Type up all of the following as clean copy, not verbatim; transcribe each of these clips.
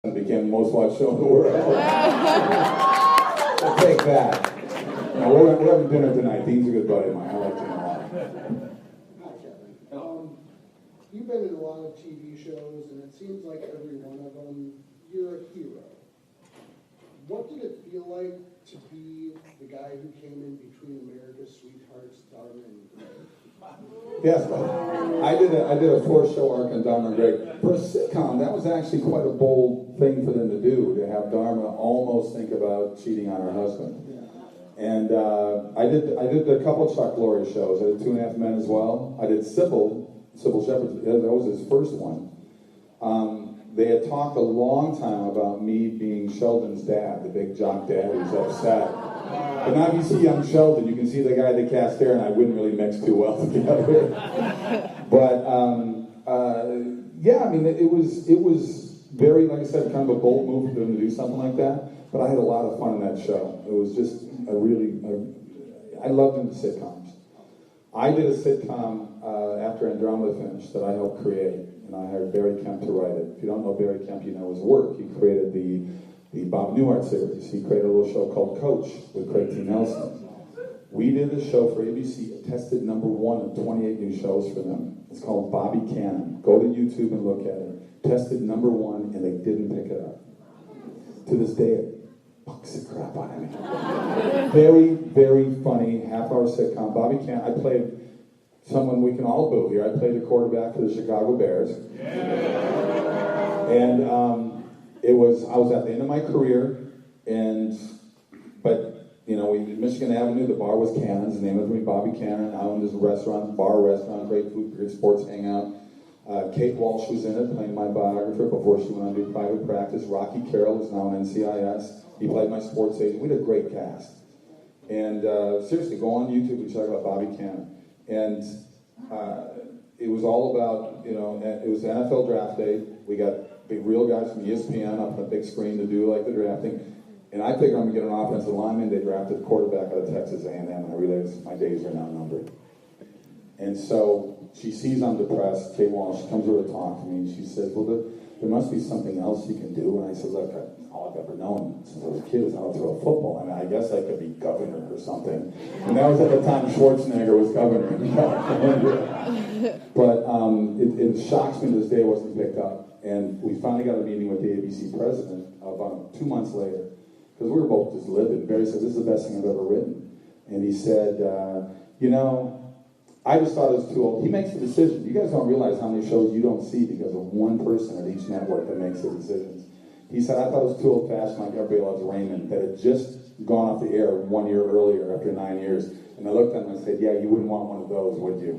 and became the most watched show in the world. I'll take that. Now, we're having dinner tonight. Dean's a good buddy of mine. I like Dean a lot. Hi, Kevin. You've been in a lot of TV shows, and it seems like every one of them, you're a hero. What did it feel like to be the guy who came in between America's sweethearts, Dharma and Greg? Yes, I did a 4-show arc on Dharma and Greg. For a sitcom, that was actually quite a bold thing for them to do, to have Dharma almost think about cheating on her husband. And I did a couple of Chuck Lorre shows. I did 2.5 Men as well. I did Sybil Shepherd. That was his first one. They had talked a long time about me being Sheldon's dad, the big jock dad who's upset. But now if you see young Sheldon, you can see the guy that cast there, and I wouldn't really mix too well together. But yeah, I mean, it was very, like I said, kind of a bold move for them to do something like that. But I had a lot of fun in that show. It was just I loved doing sitcoms. I did a sitcom after Andromeda finished that I helped create, and I hired Barry Kemp to write it. If you don't know Barry Kemp, you know his work. He created the Bob Newhart series. He created a little show called Coach with Craig T. Nelson. We did a show for ABC. It tested #1 of 28 new shows for them. It's called Bobby Cannon. Go to YouTube and look at it. Tested #1, and they didn't pick it up. To this day, it fucks the crap out of me. Very, very funny half-hour sitcom. Bobby Cannon. I played someone we can all boo here. I played the quarterback for the Chicago Bears. And I was at the end of my career, but you know, in Michigan Avenue, the bar was Cannon's. The name of it was Bobby Cannon. I owned this restaurant, great food, great sports hangout. Kate Walsh was in it, playing my biographer before she went on to do private practice. Rocky Carroll is now in NCIS. He played my sports agent. We did a great cast. And seriously, go on YouTube and check out Bobby Cannon. And it was all about, you know, it was the NFL draft day. We got big real guys from ESPN up on the big screen to do like the drafting. And I figured I'm going to get an offensive lineman. They drafted a quarterback out of Texas A&M, and I realized my days are now numbered. And so she sees I'm depressed. Kate Walsh comes over to talk to me, and she says, well, there must be something else you can do. And I said, look, all I've ever known since I was a kid is how to throw a football. I mean, I guess I could be governor or something. And that was at the time Schwarzenegger was governor in California. But it shocks me to this day it wasn't picked up. And we finally got a meeting with the ABC president about 2 months later, because we were both just livid. Barry said, this is the best thing I've ever written. And he said, you know, I just thought it was too old. He makes the decision. You guys don't realize how many shows you don't see because of one person at each network that makes the decisions. He said, I thought it was too old-fashioned, like Everybody Loves Raymond, that had just gone off the air 1 year earlier after 9 years. And I looked at him and said, yeah, you wouldn't want one of those, would you?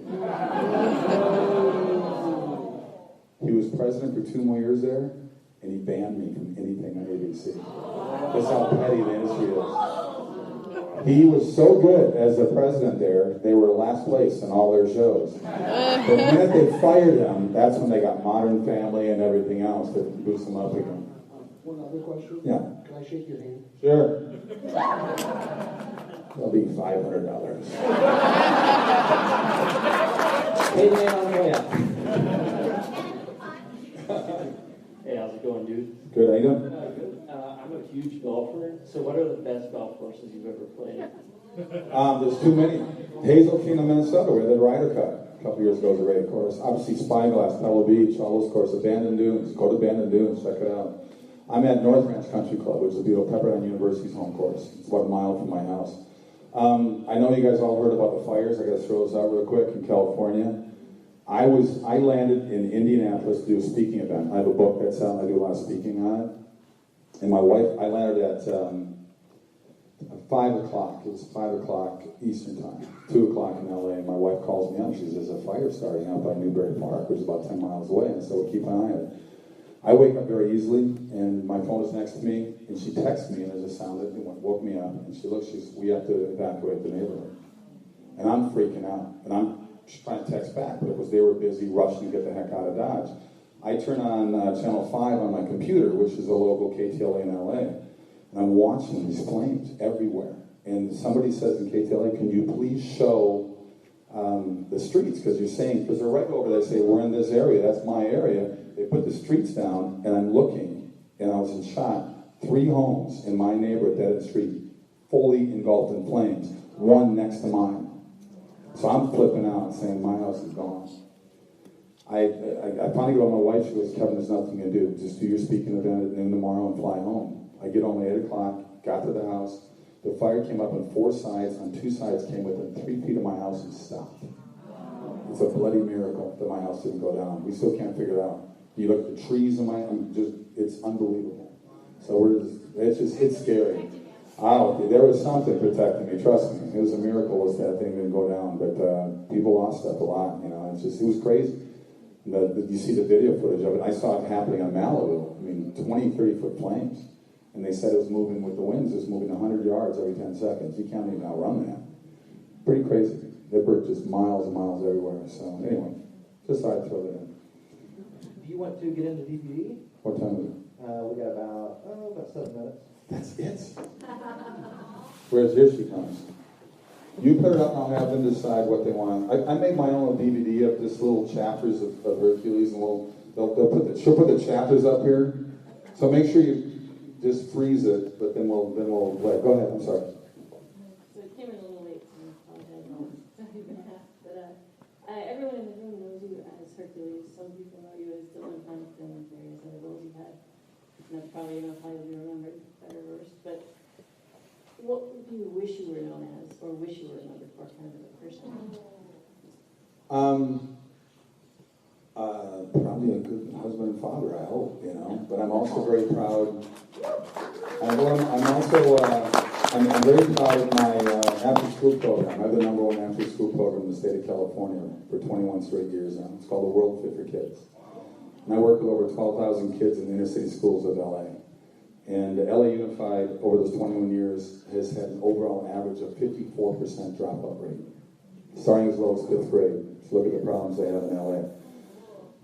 He was president for 2 more years there, and he banned me from anything on ABC. That's how petty the industry is. He was so good as the president there, they were last place in all their shows. But the minute they fired him, that's when they got Modern Family and everything else to boost them up again. One other question? Yeah. Can I shake your hand? Sure. That'll be $500. Hey, man, on the way out. Hey, how's it going, dude? Good, how you doing? Good. I'm a huge golfer, so what are the best golf courses you've ever played? There's too many. Hazel Kingdom, Minnesota, where the Ryder Cup a couple years ago was a great course. Obviously, Spyglass, Pebble Beach, all those courses. Abandoned Dunes. Go to Abandoned Dunes, check it out. I'm at North Ranch Country Club, which is a beautiful Pepperdine University's home course. It's about a mile from my house. I know you guys all heard about the fires. I got to throw this out real quick in California. I landed in Indianapolis to do a speaking event. I have a book that's out. I do a lot of speaking on it. And my wife, I landed at 5 o'clock. It was 5 o'clock Eastern time, 2 o'clock in LA. And my wife calls me up. She says, there's a fire starting out by Newberry Park, which is about 10 miles away. And so we'll keep an eye on it. I wake up very easily, and my phone is next to me, and she texts me, and there's a sound that woke me up. And she looks, she says, we have to evacuate the neighborhood. And I'm freaking out. And I'm trying to text back, but because they were busy rushing to get the heck out of Dodge. I turn on Channel 5 on my computer, which is a local KTLA in LA, and I'm watching these flames everywhere. And somebody says in KTLA, can you please show the streets? Because they're right over there, they say, we're in this area, that's my area. They put the streets down, and I'm looking, and I was in shock. 3 homes in my neighborhood, dead end street, fully engulfed in flames, one next to mine. So I'm flipping out, saying, my house is gone. I finally go to my wife, she goes, Kevin, there's nothing you can do. Just do your speaking event at noon tomorrow and fly home. I get home at 8 o'clock, got to the house. The fire came up on 4 sides. On 2 sides came within 3 feet of my house and stopped. It's a bloody miracle that my house didn't go down. We still can't figure it out. You look at the trees in my, it's unbelievable. So it's scary. There was something protecting me, trust me. It was a miracle that thing didn't go down, but people lost stuff a lot, you know. It was crazy. You see the video footage of it. I saw it happening on Malibu. I mean, 20, 30-foot flames. And they said it was moving with the winds. It was moving 100 yards every 10 seconds. You can't even outrun that. Pretty crazy. They were just miles and miles everywhere. So anyway, just thought I'd throw that in. Do you want to get into DVD? What time is it? We got about 7 minutes. That's it. Where's here she comes? You put it up and I'll have them decide what they want. I made my own DVD of just little chapters of Hercules, and she'll put the chapters up here. So make sure you just freeze it, but then we'll play. Go ahead, I'm sorry. So it came in a little late, so I apologize. But everyone in the room knows you as Hercules. Some people know you as Dylan Plankton and various other roles you've had. And that's probably enough how you'll be remembered, better or worse. But what do you wish you were known as, or wish you were remembered for, kind of as a person? Probably a good husband and father, I hope, you know. But I'm also very proud. I'm very proud of my after-school program. I have the #1 after-school program in the state of California for 21 straight years now. It's called the World Fit for Kids. And I work with over 12,000 kids in the inner city schools of LA. And LA Unified, over those 21 years, has had an overall average of 54% dropout rate, starting as low as 5th grade. So look at the problems they have in LA.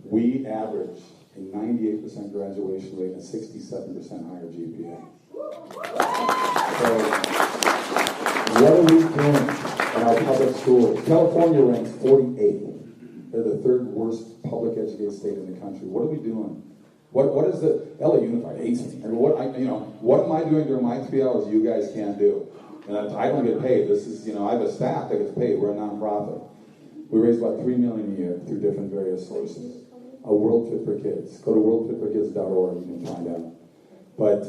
We average a 98% graduation rate and a 67% higher GPA. So, what are we doing in our public schools? California ranks 48th. They're the 3rd worst public educated state in the country. What are we doing? What is the LA Unified hates me? I mean, what am I doing during my 3 hours you guys can't do? And I don't get paid. This is, I have a staff that gets paid. We're a nonprofit. We raise about $3 million a year through different various sources. A World Fit for Kids. Go to worldfitforkids.org. You can find out. But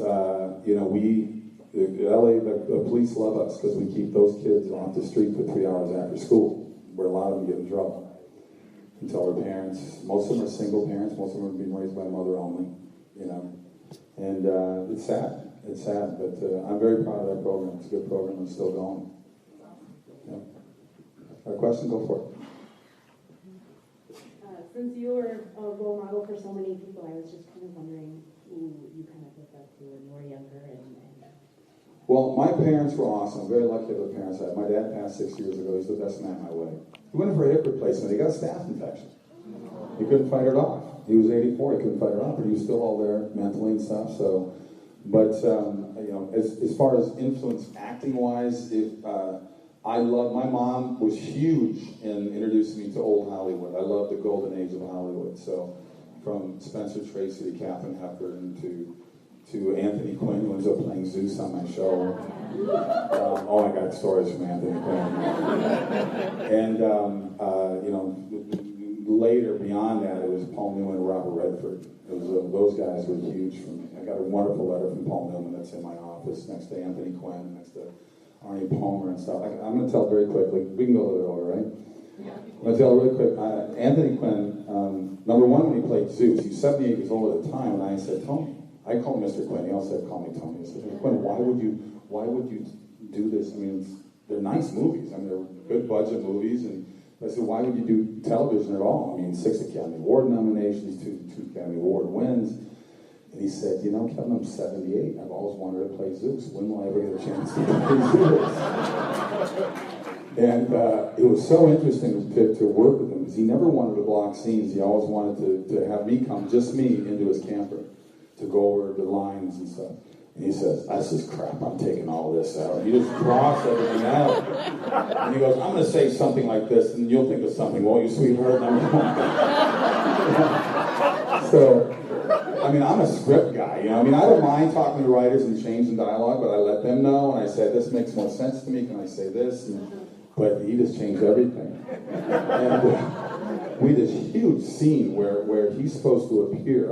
the police love us because we keep those kids off the street for 3 hours after school, where a lot of them get in trouble. And tell their parents. Most of them are single parents. Most of them are being raised by a mother only. And it's sad. It's sad, but I'm very proud of that program. It's a good program. It's still going. Yeah. Got a question? Go for it. Since you were a role model for so many people, I was just kind of wondering who you kind of looked up to when you were younger. Well, my parents were awesome. I'm very lucky to have the parents I had. My dad passed 6 years ago. He's the best man in my way. He went in for a hip replacement. He got a staph infection. He couldn't fight it off. He was 84. He couldn't fight it off, but he was still all there mentally and stuff. So, but as far as influence acting-wise, I love, my mom was huge in introducing me to old Hollywood. I love the golden age of Hollywood. So from Spencer Tracy to Katharine Hepburn to Anthony Quinn, who ends up playing Zeus on my show. I got stories from Anthony Quinn. And, later, beyond that, it was Paul Newman and Robert Redford. It was, those guys were huge for me. I got a wonderful letter from Paul Newman that's in my office next to Anthony Quinn, next to Arnie Palmer and stuff. I'm going to tell very quickly. We can go a little bit over, right? I'm going to tell really quick. Anthony Quinn, number one, when he played Zeus, he was 78 years old at the time, and I said, Tony. I called him Mr. Quinn. He also said, call me Tony. I said, Quinn, why would you do this? I mean, they're nice movies. I mean, they're good budget movies. And I said, why would you do television at all? I mean, 6 Academy Award nominations, 2 Academy Award wins. And he said, Kevin, I'm 78. I've always wanted to play Zeus. When will I ever get a chance to play Zeus? And it was so interesting to work with him because he never wanted to block scenes. He always wanted to have me come, just me, into his camper to go over the lines and stuff. And he says, this is crap, I'm taking all this out. He just crossed everything out. And he goes, I'm going to say something like this, and you'll think of something, won't you, sweetheart? So, I mean, I'm a script guy, you know. I mean, I don't mind talking to writers and changing dialogue, but I let them know, and I said, this makes more sense to me, can I say this? But he just changed everything. And we had this huge scene where he's supposed to appear.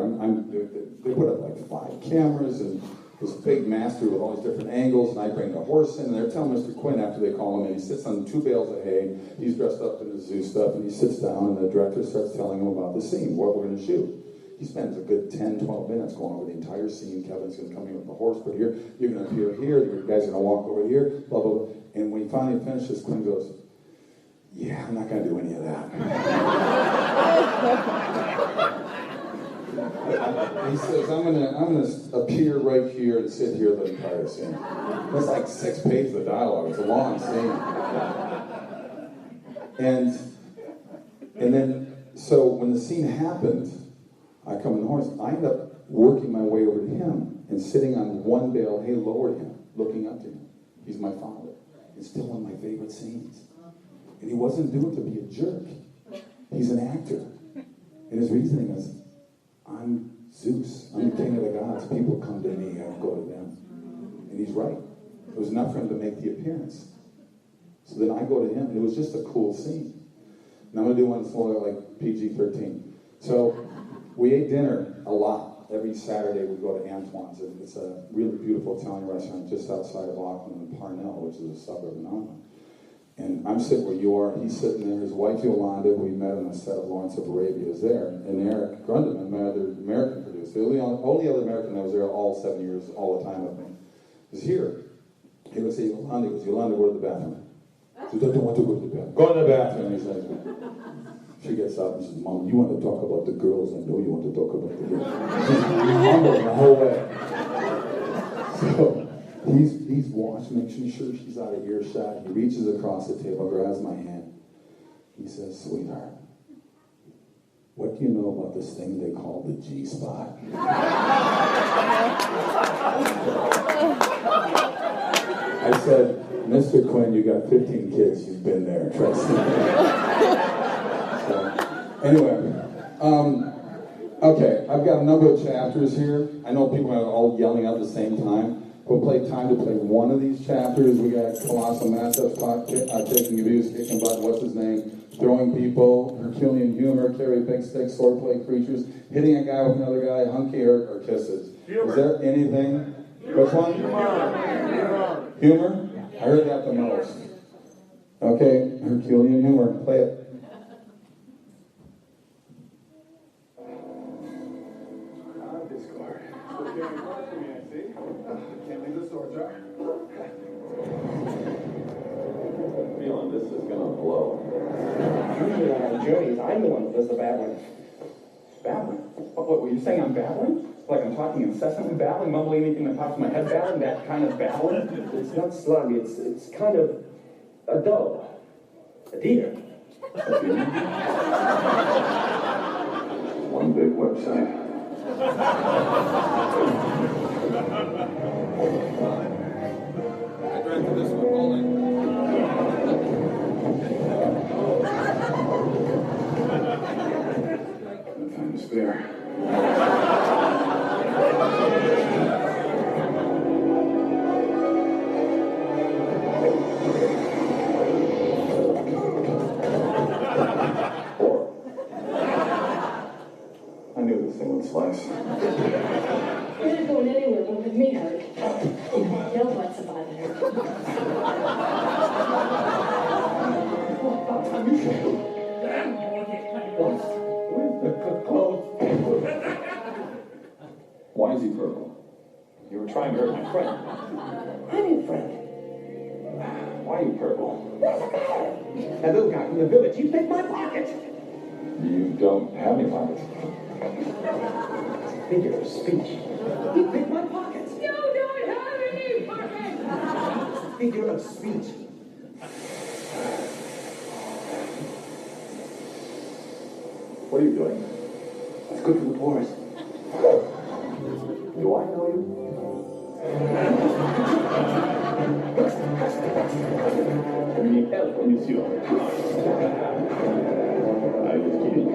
They put up like 5 cameras and this big master with all these different angles, and I bring the horse in, and they're telling Mr. Quinn after they call him in, he sits on 2 bales of hay, he's dressed up in the zoo stuff, and he sits down, and the director starts telling him about the scene, what we're going to shoot. He spends a good 10, 12 minutes going over the entire scene. Kevin's going to come in with the horse, but here, you're going to appear here, you guys are going to walk over here, blah, blah, blah. And when he finally finishes, Quinn goes, yeah, I'm not going to do any of that. He says, I'm gonna appear right here and sit here the entire scene. That's like 6 pages of dialogue. It's a long scene. And then, so when the scene happened, I come on the horse, I end up working my way over to him and sitting on 1 bale hay lower to him, looking up to him. He's my father. It's still one of my favorite scenes. And he wasn't doing it to be a jerk. He's an actor. And his reasoning is, I'm Zeus. I'm the king of the gods. People come to me, I don't go to them. And he's right. It was enough for him to make the appearance. So then I go to him, and it was just a cool scene. And I'm going to do one that's more like PG-13. So we ate dinner a lot. Every Saturday we go to Antoine's. It's a really beautiful Italian restaurant just outside of Auckland in Parnell, which is a suburb in Auckland. And I'm sitting where you are, he's sitting there, his wife Yolanda, who we met on the set of Lawrence of Arabia, is there, and Eric Grundeman, my other American producer, the only other American that was there all 7 years, all the time with me, is here. He would say, Yolanda, he goes, Yolanda, go to the bathroom. She says, I don't want to go to the bathroom. Go to the bathroom, he says. She gets up and says, Mom, you want to talk about the girls? I know you want to talk about the girls. She's humble the whole way. So, he's watching, making sure she's out of earshot. He reaches across the table, grabs my hand. He says, sweetheart, what do you know about this thing they call the G-spot? I said, Mr. Quinn, you got 15 kids. You've been there. Trust me. So, anyway, okay, I've got a number of chapters here. I know people are all yelling out at the same time. We'll play time to play one of these chapters. We got Colossal Massive, taking abuse, kicking butt, what's his name, throwing people, Herculean humor, carry big sticks, swordplay creatures, hitting a guy with another guy, hunky or kisses. Humor. Is there anything? Which one? Humor? I heard that the most. Okay, Herculean humor. Play it. Can't leave the store jar. Feeling this is gonna blow. Usually on our journeys, I'm the one that does the babbling. Babbling? What were you saying I'm babbling? Like I'm talking incessantly babbling, mumbling anything that pops in my head babbling, that kind of babbling? It's not slimy, it's kind of a doe. A deer. One big website. I directed this one, Pauline. No time to spare. I knew this thing would slice. You're not going anywhere, but with me, Hurt. You'll what's about it. About time you show. Where's the clothes? Why is he purple? You were trying to hurt my friend. I'm your friend. Why are you purple? That little guy from the village, he picked my pocket. You don't have any pockets. Figure of speech. He picked my pocket. You don't have any pockets! Figure of speech. What are you doing? It's good for the pores. Do I know you? We need help, monsieur. I was kidding.